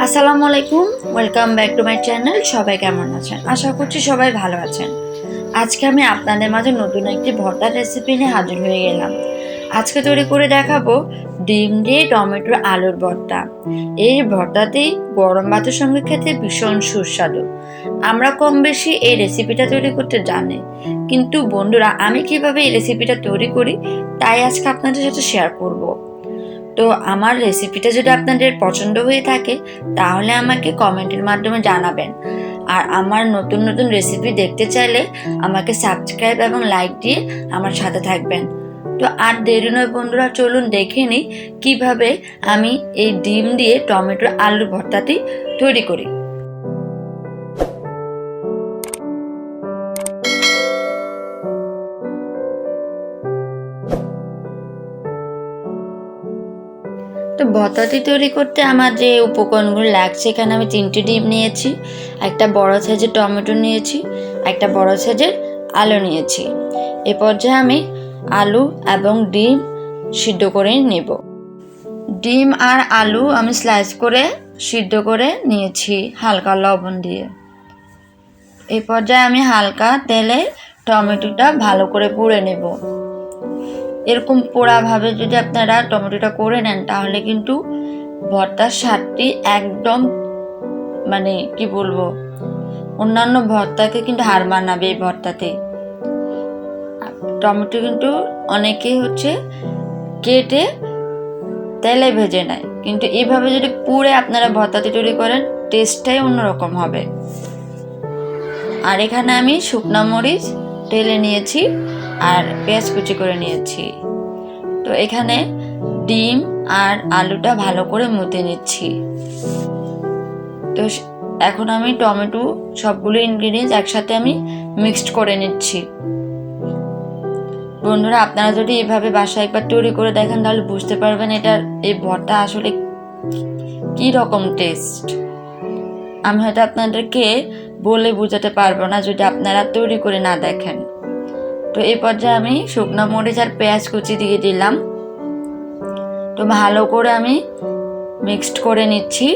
আসসালামু আলাইকুম, welcome back to my channel. সবাই কেমন আছেন? আশা করছি সবাই ভালো আছেন। আজকে আমি আপনাদের মাঝে নতুন একটি ভর্তার রেসিপি নিয়ে হাজির হয়ে গেলাম। আজকে তৈরি করে দেখাবো ডিম দিয়ে টমেটোর আলুর ভর্তা। এই ভর্তাটি গরম ভাতের সঙ্গে খেতে ভীষণ সুস্বাদু। আমরা কম বেশি এই রেসিপিটা তৈরি করতে জানি, কিন্তু বন্ধুরা আমি কিভাবে এই রেসিপিটা তৈরি করি তাই আজকে আপনাদের সাথে শেয়ার করব। তো আমার রেসিপিটা যদি আপনাদের পছন্দ হয়ে থাকে তাহলে আমাকে কমেন্টের মাধ্যমে জানাবেন। আর আমার নতুন নতুন রেসিপি দেখতে চাইলে আমাকে সাবস্ক্রাইব এবং লাইক দিয়ে আমার সাথে থাকবেন। তো আর দেরি নয় বন্ধুরা, চলুন দেখে নিই কীভাবে আমি এই ডিম দিয়ে টমেটোর আলুর ভর্তাটি তৈরি করি। তো ভর্তাটি তৈরি করতে আমার যে উপকরণগুলো লাগছে, এখানে আমি 3টি ডিম নিয়েছি, একটা বড় সাইজের টমেটো নিয়েছি, একটা বড় সাইজের আলু নিয়েছি। এ পর্যায়ে আমি আলু এবং ডিম সিদ্ধ করে নেব। ডিম আর আলু আমি স্লাইস করে সিদ্ধ করে নিয়েছি হালকা লবণ দিয়ে। এই পর্যায়ে আমি হালকা তেলে টমেটোটা ভালো করে পুড়ে নেব। এরকম পোড়াভাবে যদি আপনারা টমেটোটা করে নেন তাহলে কিন্তু ভর্তার স্বাদটি একদম কি বলবো, অন্যান্য ভর্তাকে কিন্তু হার মানাবে। এই ভর্তাতে টমেটো কিন্তু অনেকেই কেটে তেলে ভেজে নেয়, কিন্তু এইভাবে যদি পুড়ে আপনারা ভর্তাটি তৈরি করেন টেস্টটাই অন্যরকম হবে। আর এখানে আমি শুকনো মরিচ ঢেলে নিয়েছি আর পেঁয়াজ কুচি করে নিয়েছি। তো এখানে ডিম আর আলুটা ভালো করে মথে নিচ্ছি। তো এখন আমি টমেটো সবগুলো ইনগ্রিডিয়েন্টস একসাথে আমি মিক্সড করে নিচ্ছি। বন্ধুরা আপনারা যদি এভাবে বাসায় একবার তৈরি করে দেখেন তাহলে বুঝতে পারবেন এই ভর্তা আসলে কি রকম টেস্ট। আমি হয়তো আপনাদেরকে বলে বোঝাতে পারবো না যদি আপনারা তৈরি করে না দেখেন। তো এই পর্যায়ে আমি শুকনো মরিচ আর পেঁয়াজ কুচি দিয়ে দিলাম। তো ভালো করে আমি মিক্সড করে নিচ্ছি।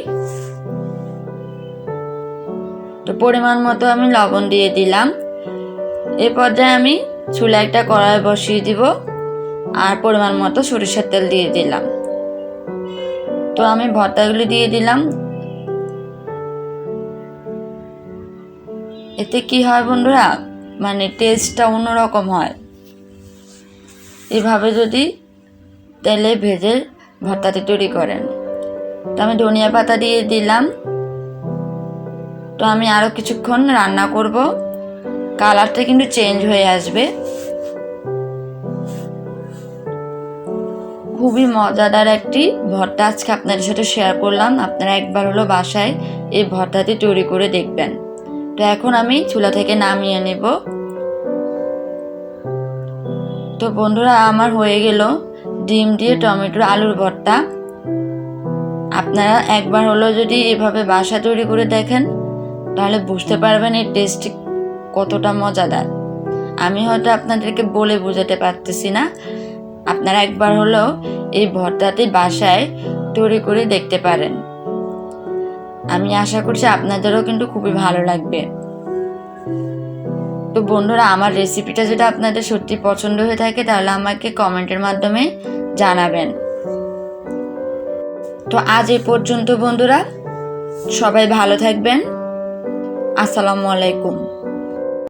তো পরিমাণ মতো আমি লবণ দিয়ে দিলাম। এই পর্যায়ে আমি চুলায় একটা কড়াই বসিয়ে দিব আর পরিমাণ মতো সরিষার তেল দিয়ে দিলাম। তো আমি ভর্তাগুলি দিয়ে দিলাম। এতে কি হয় বন্ধুরা, টেস্টটা অন্যরকম হয় এভাবে যদি তেলে ভেজে ভর্তাটি তৈরি করেন। তো আমি ধনিয়া পাতা দিয়ে দিলাম। তো আমি আরও কিছুক্ষণ রান্না করব, কালারটা কিন্তু চেঞ্জ হয়ে আসবে। খুবই মজাদার একটি ভর্তা আজকে আপনাদের সাথে শেয়ার করলাম। আপনারা একবার হলো বাসায় এই ভর্তাটি তৈরি করে দেখবেন। তো এখন আমি চুলা থেকে নামিয়ে নেব। তো বন্ধুরা আমার হয়ে গেল ডিম দিয়ে টমেটোর আলুর ভর্তা। আপনারা একবার হলো যদি এভাবে বাসা তৈরি করে দেখেন তাহলে বুঝতে পারবেন এই টেস্ট কতটা মজাদার। আমি হয়তো আপনাদেরকে বলে বোঝাতে পারতেছি না। আপনারা একবার হলেও এই ভর্তাটি বাসায় তৈরি করে দেখতে পারেন। আমি আশা করছি আপনাদেরও কিন্তু খুবই ভালো লাগবে। তো বন্ধুরা আমার রেসিপিটা যদি আপনাদের সত্যি পছন্দ হয়ে থাকে তাহলে আমাকে কমেন্টের মাধ্যমে জানাবেন। তো আজ এই পর্যন্ত বন্ধুরা, সবাই ভালো থাকবেন। আসসালামু আলাইকুম।